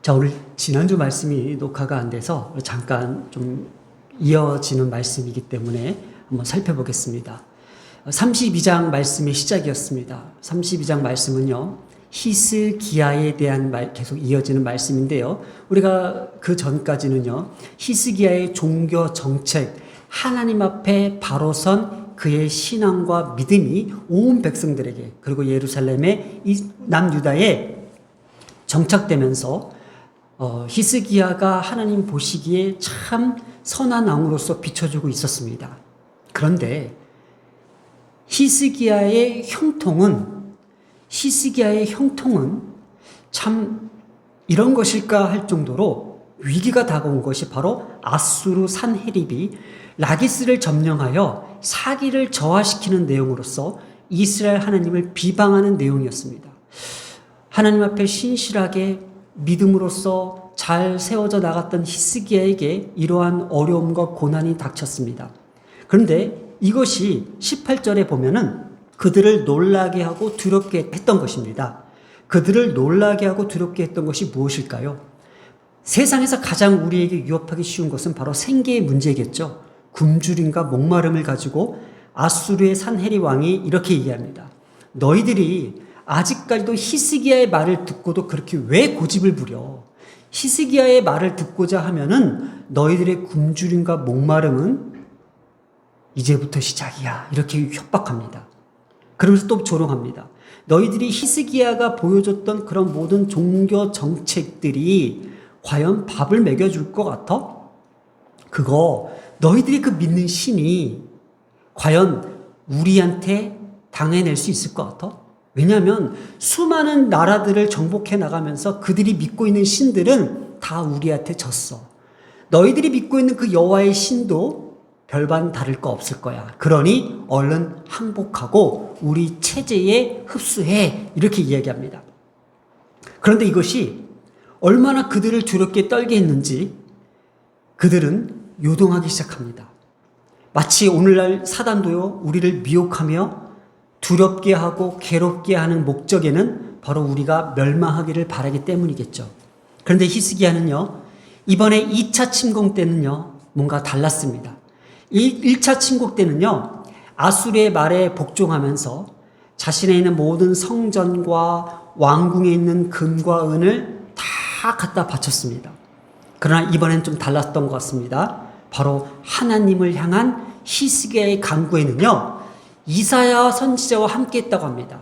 자, 오늘 지난주 말씀이 녹화가 안 돼서 잠깐 좀 이어지는 말씀이기 때문에 한번 살펴보겠습니다. 32장 말씀의 시작이었습니다. 32장 말씀은요, 히스기야에 대한 계속 이어지는 말씀인데요. 우리가 그 전까지는요, 히스기야의 종교 정책, 하나님 앞에 바로 선 그의 신앙과 믿음이 온 백성들에게, 그리고 예루살렘의 남유다에 정착되면서 히스기야가 하나님 보시기에 참 선한 왕으로서 비춰주고 있었습니다. 그런데 히스기야의 형통은 참 이런 것일까 할 정도로 위기가 다가온 것이 바로 아수르 산헤립이 라기스를 점령하여 사기를 저하시키는 내용으로서 이스라엘 하나님을 비방하는 내용이었습니다. 하나님 앞에 신실하게 믿음으로써 잘 세워져 나갔던 히스기야에게 이러한 어려움과 고난이 닥쳤습니다. 그런데 이것이 18절에 보면은 그들을 놀라게 하고 두렵게 했던 것입니다. 그들을 놀라게 하고 두렵게 했던 것이 무엇일까요? 세상에서 가장 우리에게 위협하기 쉬운 것은 바로 생계의 문제겠죠. 굶주림과 목마름을 가지고 아수르의 산헤립 왕이 이렇게 얘기합니다. 너희들이 아직까지도 히스기야의 말을 듣고도 그렇게 왜 고집을 부려? 히스기야의 말을 듣고자 하면은 너희들의 굶주림과 목마름은 이제부터 시작이야. 이렇게 협박합니다. 그러면서 또 조롱합니다. 너희들이 히스기야가 보여줬던 그런 모든 종교 정책들이 과연 밥을 먹여줄 것 같아? 그거 너희들이 그 믿는 신이 과연 우리한테 당해낼 수 있을 것 같아? 왜냐하면 수많은 나라들을 정복해 나가면서 그들이 믿고 있는 신들은 다 우리한테 졌어. 너희들이 믿고 있는 그 여호와의 신도 별반 다를 거 없을 거야. 그러니 얼른 항복하고 우리 체제에 흡수해. 이렇게 이야기합니다. 그런데 이것이 얼마나 그들을 두렵게 떨게 했는지 그들은 요동하기 시작합니다. 마치 오늘날 사단도요, 우리를 미혹하며 두렵게 하고 괴롭게 하는 목적에는 바로 우리가 멸망하기를 바라기 때문이겠죠. 그런데 히스기야는요, 이번에 2차 침공 때는요, 뭔가 달랐습니다. 1차 침공 때는요, 아수르의 말에 복종하면서 자신에 있는 모든 성전과 왕궁에 있는 금과 은을 다 갖다 바쳤습니다. 그러나 이번엔 좀 달랐던 것 같습니다. 바로 하나님을 향한 히스기야의 간구에는요, 이사야 선지자와 함께 했다고 합니다.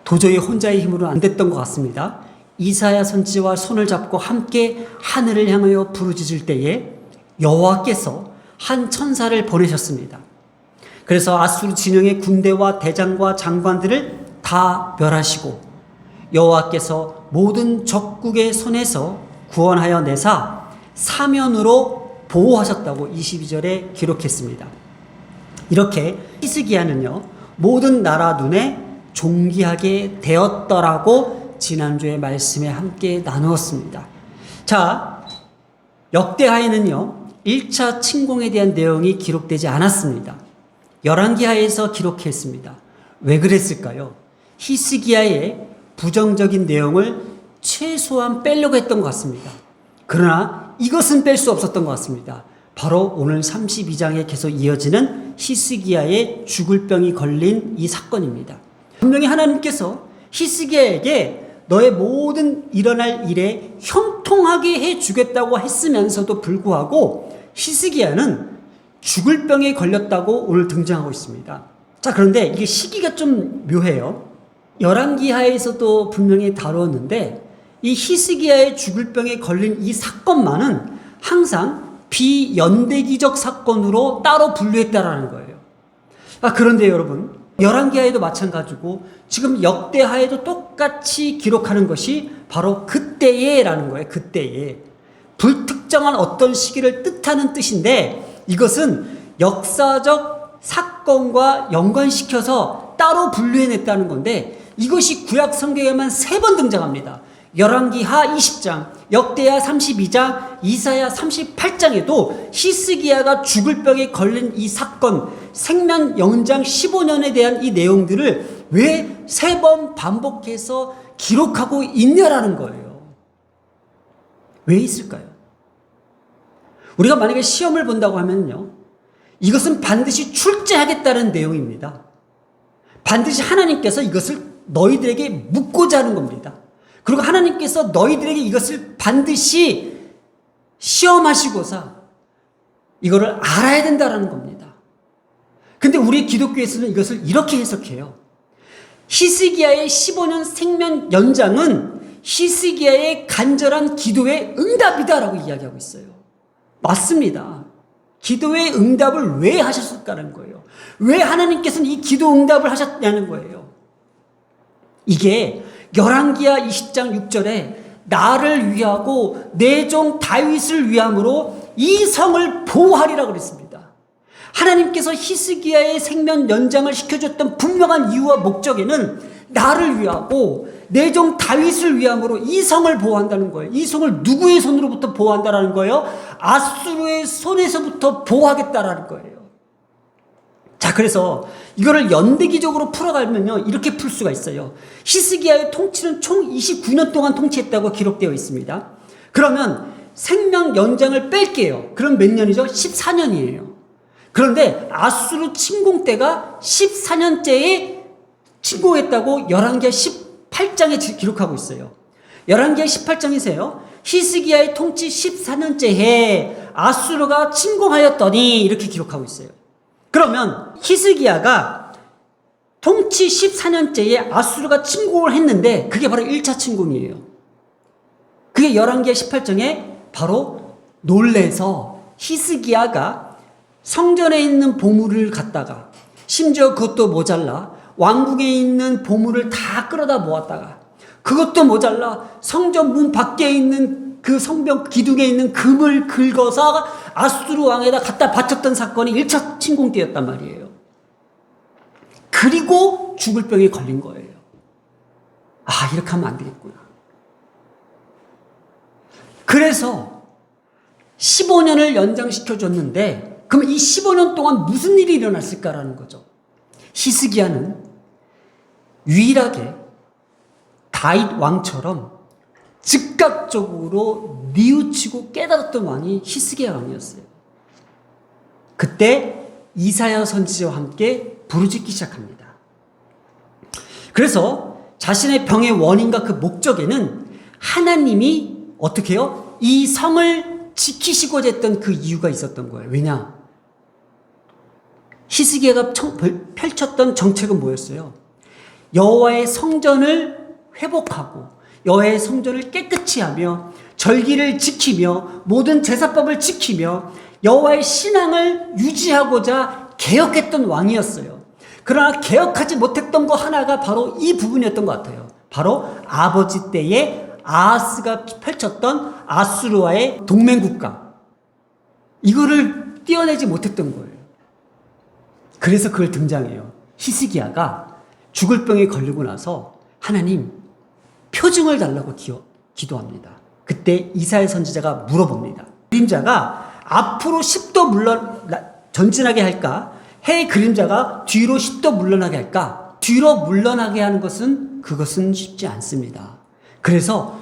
도저히 혼자의 힘으로는 안 됐던 것 같습니다. 이사야 선지자와 손을 잡고 함께 하늘을 향하여 부르짖을 때에 여호와께서 한 천사를 보내셨습니다. 그래서 아수르 진영의 군대와 대장과 장관들을 다 멸하시고 여호와께서 모든 적국의 손에서 구원하여 내사 사면으로 보호하셨다고 22절에 기록했습니다. 이렇게 히스기야는요, 모든 나라 눈에 존귀하게 되었더라고 지난주의 말씀에 함께 나누었습니다. 자, 역대하에는요, 1차 침공에 대한 내용이 기록되지 않았습니다. 열왕기하에서 기록했습니다. 왜 그랬을까요? 히스기야의 부정적인 내용을 최소한 빼려고 했던 것 같습니다. 그러나 이것은 뺄 수 없었던 것 같습니다. 바로 오늘 32장에 계속 이어지는 히스기야의 죽을 병이 걸린 이 사건입니다. 분명히 하나님께서 히스기야에게 너의 모든 일어날 일에 형통하게 해주겠다고 했으면서도 불구하고 히스기야는 죽을 병에 걸렸다고 오늘 등장하고 있습니다. 자, 그런데 이게 시기가 좀 묘해요. 열왕기하에서도 분명히 다루었는데 이 히스기야의 죽을 병에 걸린 이 사건만은 항상 비연대기적 사건으로 따로 분류했다라는 거예요. 그런데 여러분, 열왕기하에도 마찬가지고 지금 역대하에도 똑같이 기록하는 것이 바로 그때에라는 거예요. 그때에. 불특정한 어떤 시기를 뜻하는 뜻인데 이것은 역사적 사건과 연관시켜서 따로 분류해냈다는 건데 이것이 구약 성경에만 3번 등장합니다. 열왕기하 20장, 역대하 32장, 이사야 38장에도 히스기야가 죽을 병에 걸린 이 사건, 생명 연장 15년에 대한 이 내용들을 왜 3번 반복해서 기록하고 있냐라는 거예요. 왜 있을까요? 우리가 만약에 시험을 본다고 하면요, 이것은 반드시 출제하겠다는 내용입니다. 반드시 하나님께서 이것을 너희들에게 묻고자 하는 겁니다. 그리고 하나님께서 너희들에게 이것을 반드시 시험하시고서 이거를 알아야 된다는 겁니다. 근데 우리 기독교에서는 이것을 이렇게 해석해요. 히스기야의 15년 생명 연장은 히스기야의 간절한 기도의 응답이다라고 이야기하고 있어요. 맞습니다. 기도의 응답을 왜 하셨을까라는 거예요. 왜 하나님께서는 이 기도 응답을 하셨냐는 거예요. 이게 열왕기하 20장 6절에 나를 위하고 내 종 다윗을 위함으로 이 성을 보호하리라고 그랬습니다. 하나님께서 히스기야의 생명 연장을 시켜줬던 분명한 이유와 목적에는 나를 위하고 내 종 다윗을 위함으로 이 성을 보호한다는 거예요. 이 성을 누구의 손으로부터 보호한다라는 거예요? 아수르의 손에서부터 보호하겠다라는 거예요. 자, 그래서 이거를 연대기적으로 풀어가면요, 이렇게 풀 수가 있어요. 히스기야의 통치는 총 29년 동안 통치했다고 기록되어 있습니다. 그러면 생명 연장을 뺄게요. 그럼 몇 년이죠? 14년이에요. 그런데 아수르 침공 때가 14년째에 침공했다고 열왕기하 18장에 기록하고 있어요. 열왕기하 18장에서요, 히스기야의 통치 14년째 해 아수르가 침공하였더니 이렇게 기록하고 있어요. 그러면 히스기야가 통치 14년째에 아수르가 침공을 했는데 그게 바로 1차 침공이에요. 그게 열왕기하 18장에 바로 놀래서 히스기야가 성전에 있는 보물을 갖다가 심지어 그것도 모자라 왕궁에 있는 보물을 다 끌어다 모았다가 그것도 모자라 성전 문 밖에 있는 그 성벽 기둥에 있는 금을 긁어서 아수르 왕에다 갖다 바쳤던 사건이 1차 침공 때였단 말이에요. 그리고 죽을 병에 걸린 거예요. 아, 이렇게 하면 안 되겠구나. 그래서 15년을 연장시켜줬는데 그럼 이 15년 동안 무슨 일이 일어났을까라는 거죠. 히스기야는 유일하게 다윗 왕처럼 즉각적으로 뉘우치고 깨달았던 왕이 히스기야 왕이었어요. 그때 이사야 선지자와 함께 부르짖기 시작합니다. 그래서 자신의 병의 원인과 그 목적에는 하나님이 어떻게 해요? 이 성을 지키시고자 했던 그 이유가 있었던 거예요. 왜냐? 히스기야가 펼쳤던 정책은 뭐였어요? 여호와의 성전을 회복하고 여호와의 성전을 깨끗이 하며 절기를 지키며 모든 제사법을 지키며 여호와의 신앙을 유지하고자 개혁했던 왕이었어요. 그러나 개혁하지 못했던 거 하나가 바로 이 부분이었던 것 같아요. 바로 아버지 때에 아하스가 펼쳤던 아수르와의 동맹국가, 이거를 떼어내지 못했던 거예요. 그래서 그걸 등장해요. 히스기야가 죽을 병에 걸리고 나서 하나님 표징을 달라고 기도합니다. 그때 이사야 선지자가 물어봅니다. 그림자가 앞으로 10도 전진하게 할까? 해의 그림자가 뒤로 10도 물러나게 할까? 뒤로 물러나게 하는 그것은 쉽지 않습니다. 그래서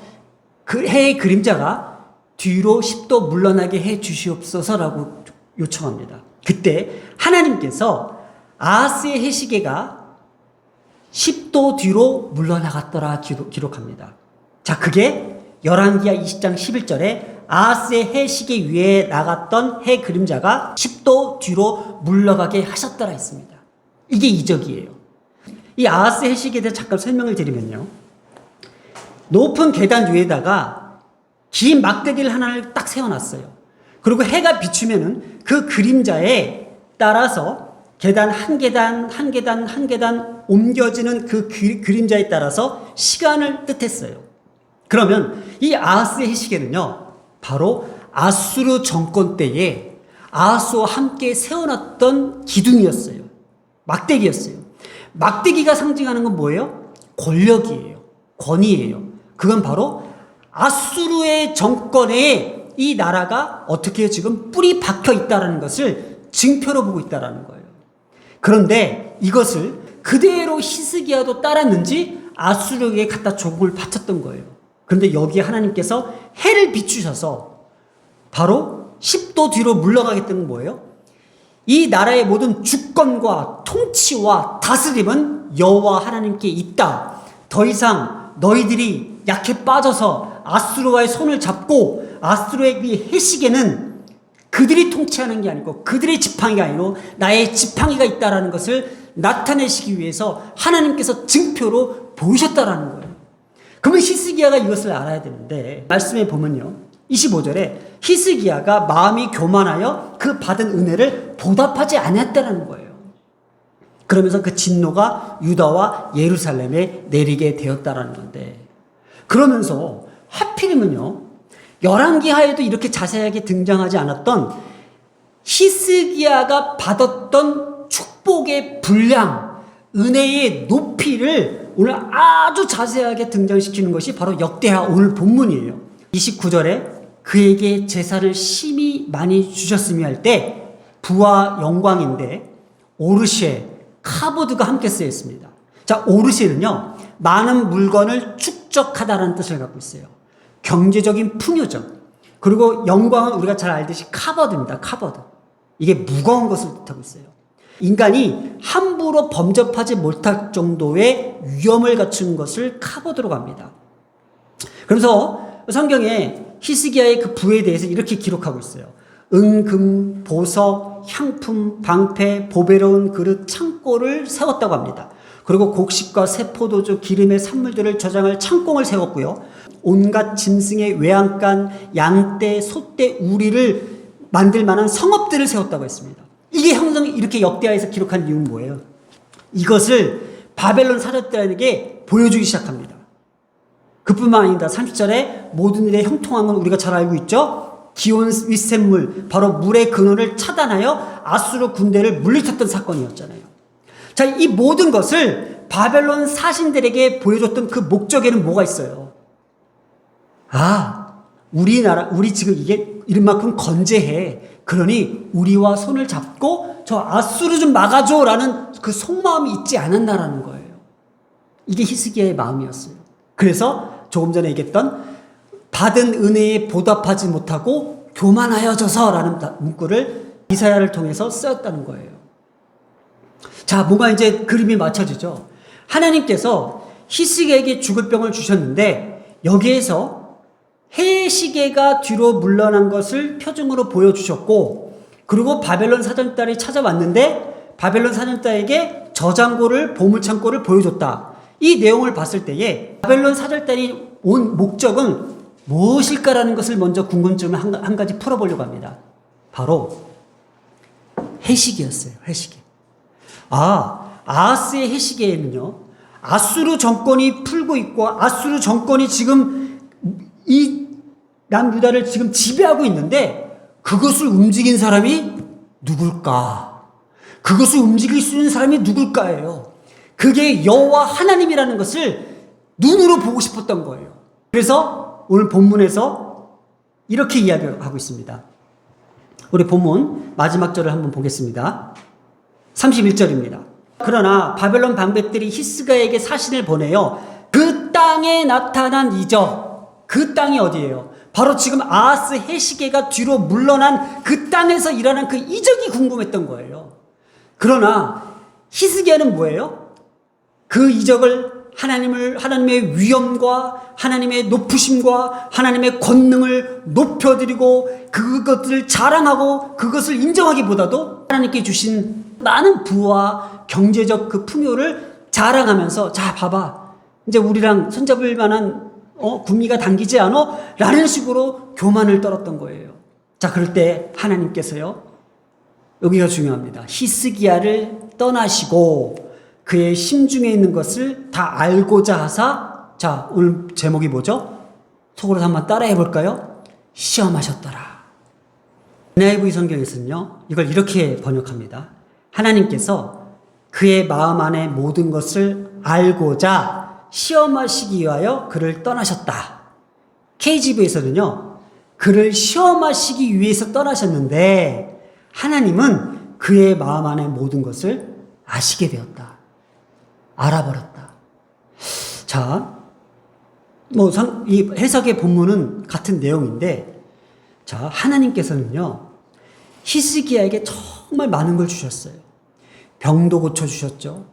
그 해의 그림자가 뒤로 10도 물러나게 해 주시옵소서라고 요청합니다. 그때 하나님께서 아하스의 해시계가 10도 뒤로 물러나갔더라 기록합니다. 자, 그게 열왕기하 20장 11절에 아하스의 해시계 위에 나갔던 해 그림자가 10도 뒤로 물러가게 하셨더라 했습니다. 이게 이적이에요. 이 아하스 해시계에 대해 잠깐 설명을 드리면요, 높은 계단 위에다가 긴 막대기를 하나를 딱 세워놨어요. 그리고 해가 비추면은 그 그림자에 따라서 계단 한 계단 한 계단 한 계단 옮겨지는 그 그림자에 따라서 시간을 뜻했어요. 그러면 이 아하스의 해시계는요, 바로 아수르 정권 때에 아하스와 함께 세워놨던 기둥이었어요. 막대기였어요. 막대기가 상징하는 건 뭐예요? 권력이에요. 권위예요. 그건 바로 아수르의 정권에 이 나라가 어떻게 지금 뿌리 박혀 있다는 것을 증표로 보고 있다는 거예요. 그런데 이것을 그대로 히스기야도 따랐는지 아수르에게 갖다 조공을 바쳤던 거예요. 그런데 여기에 하나님께서 해를 비추셔서 바로 10도 뒤로 물러가겠다는 뭐예요? 이 나라의 모든 주권과 통치와 다스림은 여호와 하나님께 있다. 더 이상 너희들이 약해 빠져서 아수르와의 손을 잡고 아수르의 그 해시계는 그들이 통치하는 게 아니고 그들의 지팡이가 아니고 나의 지팡이가 있다라는 것을 나타내시기 위해서 하나님께서 증표로 보이셨다라는 거예요. 그러면 히스기야가 이것을 알아야 되는데 말씀에 보면요. 25절에 히스기야가 마음이 교만하여 그 받은 은혜를 보답하지 않았다는 거예요. 그러면서 그 진노가 유다와 예루살렘에 내리게 되었다라는 건데, 그러면서 하필이면요 열왕기하에도 이렇게 자세하게 등장하지 않았던 히스기야가 받았던 축복의 분량, 은혜의 높이를 오늘 아주 자세하게 등장시키는 것이 바로 역대하 오늘 본문이에요. 29절에 그에게 제사를 심히 많이 주셨으며 할 때 부와 영광인데 오르쉐, 카보드가 함께 쓰여 있습니다. 자, 오르쉐는요 많은 물건을 축적하다라는 뜻을 갖고 있어요. 경제적인 풍요죠. 그리고 영광은 우리가 잘 알듯이 카버드입니다. 카버드. 이게 무거운 것을 뜻하고 있어요. 인간이 함부로 범접하지 못할 정도의 위험을 갖춘 것을 카버드로 갑니다. 그래서 성경에 히스기야의 그 부에 대해서 이렇게 기록하고 있어요. 은금, 보석, 향품, 방패, 보배로운 그릇, 창고를 세웠다고 합니다. 그리고 곡식과 세포도주, 기름의 산물들을 저장할 창공을 세웠고요. 온갖 짐승의 외양간, 양떼, 소떼, 우리를 만들 만한 성읍들을 세웠다고 했습니다. 이게 형성이 이렇게 역대하에서 기록한 이유는 뭐예요? 이것을 바벨론 사절단에게 보여주기 시작합니다. 그뿐만 아니다. 30절에 모든 일에 형통한 건 우리가 잘 알고 있죠? 기온 윗샘물, 바로 물의 근원을 차단하여 아수르 군대를 물리쳤던 사건이었잖아요. 자, 이 모든 것을 바벨론 사신들에게 보여줬던 그 목적에는 뭐가 있어요? 우리 지금 이게 이른만큼 건재해. 그러니 우리와 손을 잡고 저 아수르 좀 막아줘 라는 그 속마음이 있지 않았나라는 거예요. 이게 히스기야의 마음이었어요. 그래서 조금 전에 얘기했던 받은 은혜에 보답하지 못하고 교만하여져서 라는 문구를 이사야를 통해서 쓰였다는 거예요. 자, 뭔가 이제 그림이 맞춰지죠. 하나님께서 히스기야에게 죽을 병을 주셨는데 여기에서 해시계가 뒤로 물러난 것을 표징으로 보여주셨고, 그리고 바벨론 사절단이 찾아왔는데 바벨론 사절단에게 저장고를, 보물창고를 보여줬다. 이 내용을 봤을 때에 바벨론 사절단이 온 목적은 무엇일까라는 것을 먼저 궁금증을 한 가지 풀어보려고 합니다. 바로 해시계였어요. 해시계. 아하스의 해시계에는요 아수르 정권이 풀고 있고 아수르 정권이 지금 이 남유다를 지금 지배하고 있는데 그것을 움직인 사람이 누굴까? 그것을 움직일 수 있는 사람이 누굴까예요. 그게 여호와 하나님이라는 것을 눈으로 보고 싶었던 거예요. 그래서 오늘 본문에서 이렇게 이야기하고 있습니다. 우리 본문 마지막 절을 한번 보겠습니다. 31절입니다. 그러나 바벨론 방백들이 히스기야에게 사신을 보내요. 그 땅에 나타난 이적, 그 땅이 어디예요? 바로 지금 아하스 해시계가 뒤로 물러난 그 땅에서 일어난 그 이적이 궁금했던 거예요. 그러나 히스기야는 뭐예요? 그 이적을 하나님의 위엄과 하나님의 높으심과 하나님의 권능을 높여드리고 그것들을 자랑하고 그것을 인정하기보다도 하나님께 주신 많은 부와 경제적 그 풍요를 자랑하면서, 자 봐봐 이제 우리랑 손잡을 만한 구미가 당기지 않아? 라는 식으로 교만을 떨었던 거예요. 자, 그럴 때 하나님께서요, 여기가 중요합니다. 히스기야를 떠나시고 그의 심중에 있는 것을 다 알고자 하사, 자, 오늘 제목이 뭐죠? 속으로 한번 따라해 볼까요? 시험하셨더라. NIV 성경에서는요, 이걸 이렇게 번역합니다. 하나님께서 그의 마음 안에 모든 것을 알고자 시험하시기 위하여 그를 떠나셨다. KGV에서는요, 그를 시험하시기 위해서 떠나셨는데 하나님은 그의 마음 안에 모든 것을 아시게 되었다. 알아버렸다. 자, 이 해석의 본문은 같은 내용인데, 자, 하나님께서는요, 히스기야에게 정말 많은 걸 주셨어요. 병도 고쳐주셨죠.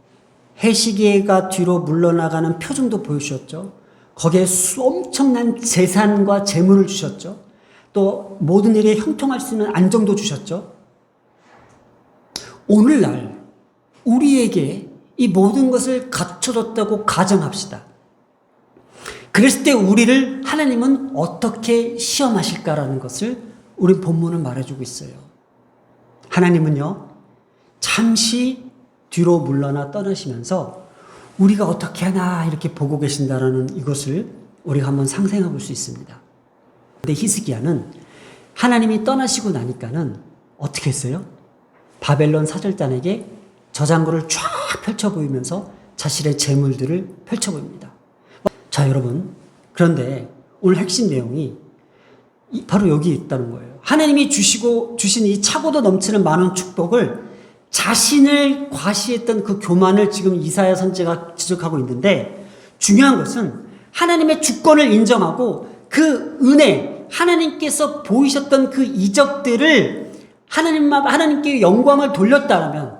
해시계가 뒤로 물러나가는 표정도 보여주셨죠. 거기에 엄청난 재산과 재물을 주셨죠. 또 모든 일에 형통할 수 있는 안정도 주셨죠. 오늘날 우리에게 이 모든 것을 갖춰줬다고 가정합시다. 그랬을 때 우리를 하나님은 어떻게 시험하실까라는 것을 우리 본문은 말해주고 있어요. 하나님은요, 잠시 뒤로 물러나 떠나시면서 우리가 어떻게 하나 이렇게 보고 계신다라는 이것을 우리가 한번 상상해 볼 수 있습니다. 근데 히스기야는 하나님이 떠나시고 나니까는 어떻게 했어요? 바벨론 사절단에게 저장고를 쫙 펼쳐 보이면서 자신의 재물들을 펼쳐 보입니다. 자, 여러분, 그런데 오늘 핵심 내용이 바로 여기 있다는 거예요. 하나님이 주신 이 차고도 넘치는 많은 축복을 자신을 과시했던 그 교만을 지금 이사야 선지자가 지적하고 있는데, 중요한 것은 하나님의 주권을 인정하고 그 은혜, 하나님께서 보이셨던 그 이적들을 하나님께 영광을 돌렸다면,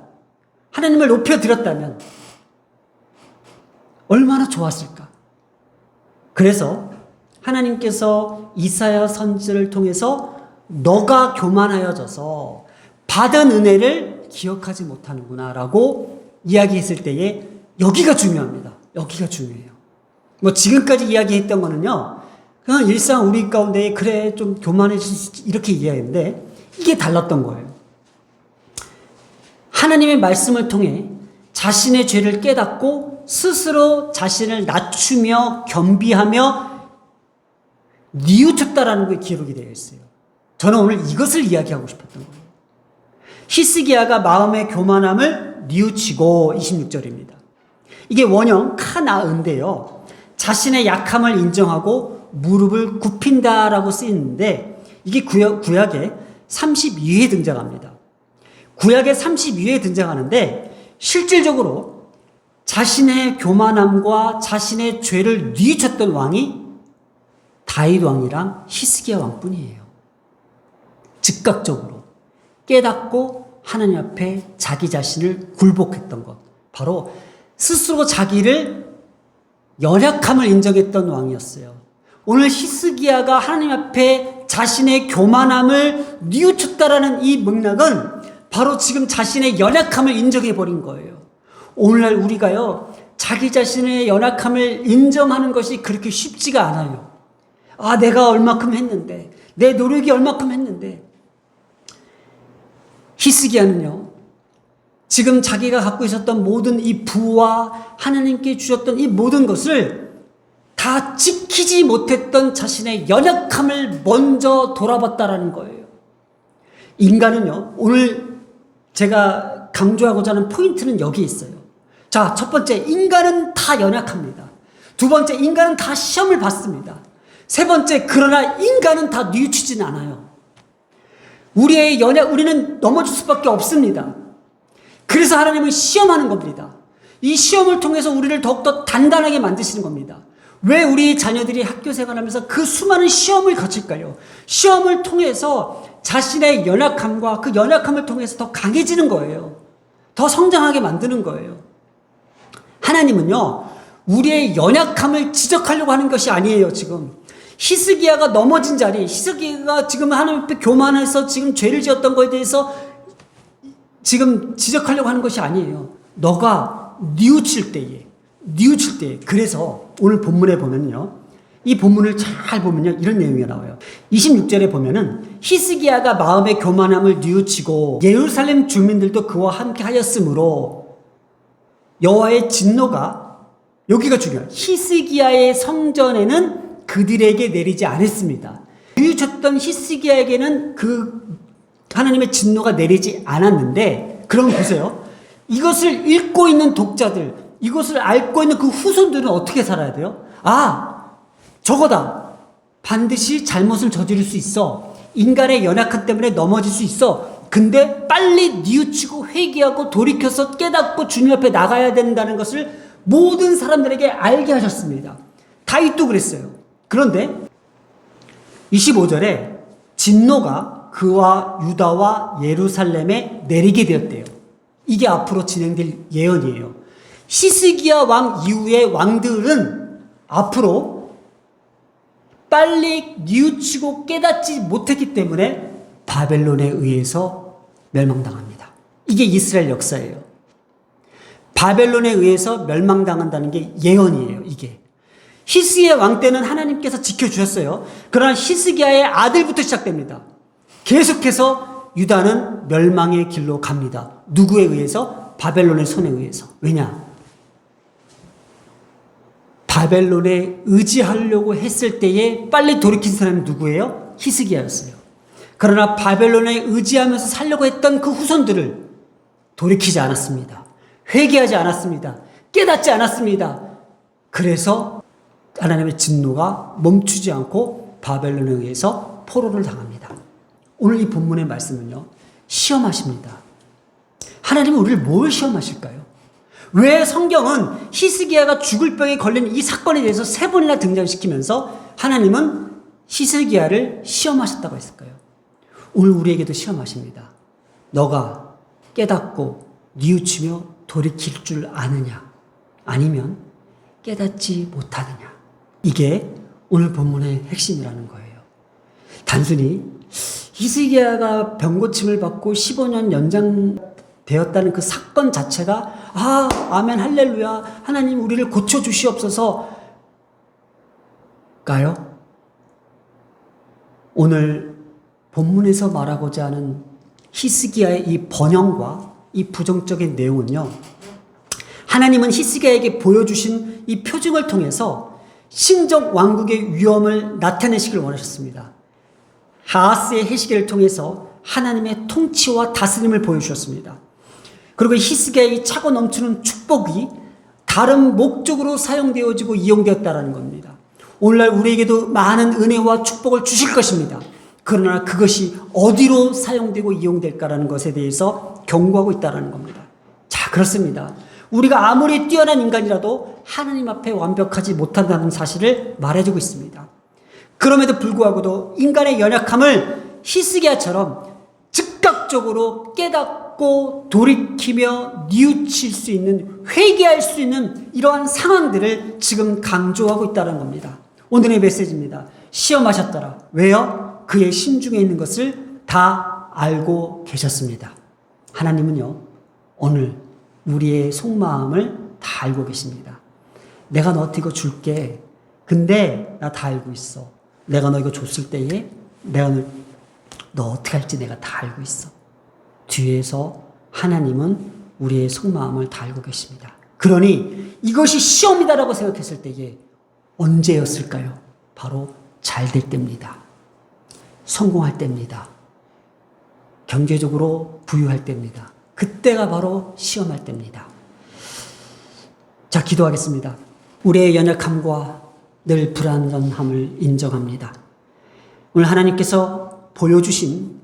하나님을 높여드렸다면 얼마나 좋았을까. 그래서 하나님께서 이사야 선지자를 통해서 너가 교만하여져서 받은 은혜를 기억하지 못하는구나 라고 이야기했을 때에 여기가 중요합니다. 여기가 중요해요. 지금까지 이야기했던 거는요, 그냥 일상 우리 가운데 그래 좀 교만해지지 이렇게 이해했는데, 이게 달랐던 거예요. 하나님의 말씀을 통해 자신의 죄를 깨닫고 스스로 자신을 낮추며 겸비하며 뉘우쳤다라는 게 기록이 되어 있어요. 저는 오늘 이것을 이야기하고 싶었던 거예요. 히스기야가 마음의 교만함을 뉘우치고, 26절입니다. 이게 원형 카나은데요, 자신의 약함을 인정하고 무릎을 굽힌다라고 쓰이는데, 이게 구약의 32회에 등장합니다. 구약의 32회에 등장하는데, 실질적으로 자신의 교만함과 자신의 죄를 뉘우쳤던 왕이 다윗 왕이랑 히스기야 왕뿐이에요. 즉각적으로 깨닫고 하나님 앞에 자기 자신을 굴복했던 것, 바로 스스로 자기를 연약함을 인정했던 왕이었어요. 오늘 히스기야가 하나님 앞에 자신의 교만함을 뉘우쳤다라는 이 맥락은 바로 지금 자신의 연약함을 인정해버린 거예요. 오늘날 우리가요, 자기 자신의 연약함을 인정하는 것이 그렇게 쉽지가 않아요. 아, 내가 얼마큼 했는데, 내 노력이 얼마큼 했는데. 히스기야는요, 지금 자기가 갖고 있었던 모든 이 부와 하나님께 주셨던 이 모든 것을 다 지키지 못했던 자신의 연약함을 먼저 돌아봤다라는 거예요. 인간은요, 오늘 제가 강조하고자 하는 포인트는 여기 있어요. 자, 첫 번째, 인간은 다 연약합니다. 두 번째, 인간은 다 시험을 받습니다. 세 번째, 그러나 인간은 다 뉘우치진 않아요. 우리는 넘어질 수밖에 없습니다. 그래서 하나님은 시험하는 겁니다. 이 시험을 통해서 우리를 더욱더 단단하게 만드시는 겁니다. 왜 우리 자녀들이 학교 생활하면서 그 수많은 시험을 거칠까요? 시험을 통해서 자신의 연약함과 그 연약함을 통해서 더 강해지는 거예요. 더 성장하게 만드는 거예요. 하나님은요, 우리의 연약함을 지적하려고 하는 것이 아니에요, 지금. 히스기야가 넘어진 자리, 히스기야가 지금 하나님 앞에 교만해서 지금 죄를 지었던 것에 대해서 지금 지적하려고 하는 것이 아니에요. 너가 뉘우칠 때에. 그래서 오늘 본문에 보면요, 이 본문을 잘 보면요, 이런 내용이 나와요. 26절에 보면은 히스기야가 마음의 교만함을 뉘우치고 예루살렘 주민들도 그와 함께 하였으므로 여호와의 진노가, 여기가 중요해요. 히스기야의 성전에는 그들에게 내리지 않았습니다. 뉘우쳤던 히스기야에게는 그 하나님의 진노가 내리지 않았는데, 그럼 보세요. 이것을 읽고 있는 독자들, 이것을 앓고 있는 그 후손들은 어떻게 살아야 돼요? 아, 저거다. 반드시 잘못을 저지를 수 있어. 인간의 연약함 때문에 넘어질 수 있어. 근데 빨리 뉘우치고 회개하고 돌이켜서 깨닫고 주님 앞에 나가야 된다는 것을 모든 사람들에게 알게 하셨습니다. 다윗도 그랬어요. 그런데 25절에 진노가 그와 유다와 예루살렘에 내리게 되었대요. 이게 앞으로 진행될 예언이에요. 히스기야 왕 이후의 왕들은 앞으로 빨리 뉘우치고 깨닫지 못했기 때문에 바벨론에 의해서 멸망당합니다. 이게 이스라엘 역사예요. 바벨론에 의해서 멸망당한다는 게 예언이에요. 이게 히스기야 왕 때는 하나님께서 지켜주셨어요. 그러나 히스기야의 아들부터 시작됩니다. 계속해서 유다는 멸망의 길로 갑니다. 누구에 의해서? 바벨론의 손에 의해서. 왜냐? 바벨론에 의지하려고 했을 때에 빨리 돌이킨 사람이 누구예요? 히스기야였어요. 그러나 바벨론에 의지하면서 살려고 했던 그 후손들을 돌이키지 않았습니다. 회개하지 않았습니다. 깨닫지 않았습니다. 그래서 하나님의 진노가 멈추지 않고 바벨론에 의해서 포로를 당합니다. 오늘 이 본문의 말씀은요, 시험하십니다. 하나님은 우리를 뭘 시험하실까요? 왜 성경은 히스기야가 죽을 병에 걸린 이 사건에 대해서 3번이나 등장시키면서 하나님은 히스기야를 시험하셨다고 했을까요? 오늘 우리에게도 시험하십니다. 너가 깨닫고 뉘우치며 돌이킬 줄 아느냐? 아니면 깨닫지 못하느냐? 이게 오늘 본문의 핵심이라는 거예요. 단순히 히스기야가 병고침을 받고 15년 연장되었다는 그 사건 자체가 아멘 할렐루야 하나님 우리를 고쳐주시옵소서가요? 오늘 본문에서 말하고자 하는 히스기야의 이 번영과 이 부정적인 내용은요, 하나님은 히스기야에게 보여주신 이 표징을 통해서 신적 왕국의 위엄을 나타내시길 원하셨습니다. 하하스의 해시계를 통해서 하나님의 통치와 다스림을 보여주셨습니다. 그리고 히스기야의 차고 넘치는 축복이 다른 목적으로 사용되어지고 이용되었다는 겁니다. 오늘날 우리에게도 많은 은혜와 축복을 주실 것입니다. 그러나 그것이 어디로 사용되고 이용될까라는 것에 대해서 경고하고 있다는 겁니다. 자, 그렇습니다. 우리가 아무리 뛰어난 인간이라도 하나님 앞에 완벽하지 못한다는 사실을 말해주고 있습니다. 그럼에도 불구하고도 인간의 연약함을 히스기야처럼 즉각적으로 깨닫고 돌이키며 뉘우칠 수 있는, 회개할 수 있는 이러한 상황들을 지금 강조하고 있다는 겁니다. 오늘의 메시지입니다. 시험하셨더라. 왜요? 그의 심중에 있는 것을 다 알고 계셨습니다. 하나님은요, 오늘 우리의 속마음을 다 알고 계십니다. 내가 너한테 이거 줄게. 근데 나 다 알고 있어. 내가 너 이거 줬을 때에 내가 너 어떻게 할지 내가 다 알고 있어. 뒤에서 하나님은 우리의 속마음을 다 알고 계십니다. 그러니 이것이 시험이다라고 생각했을 때에 언제였을까요? 바로 잘 될 때입니다. 성공할 때입니다. 경제적으로 부유할 때입니다. 그때가 바로 시험할 때입니다. 자, 기도하겠습니다. 우리의 연약함과 늘 불완전함을 인정합니다. 오늘 하나님께서 보여주신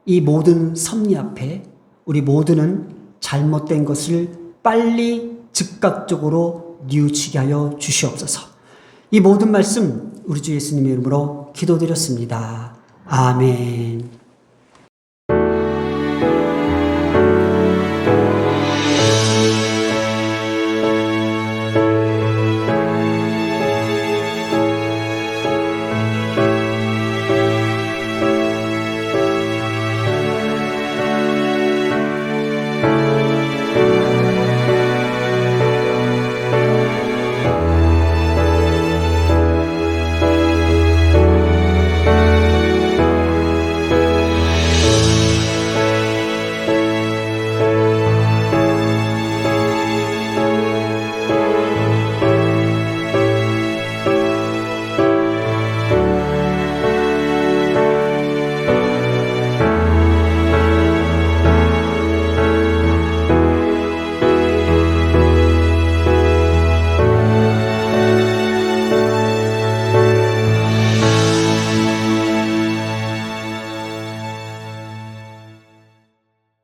이 모든 섭리 앞에 우리 모두는 잘못된 것을 빨리 즉각적으로 뉘우치게 하여 주시옵소서. 이 모든 말씀 우리 주 예수님의 이름으로 기도드렸습니다. 아멘.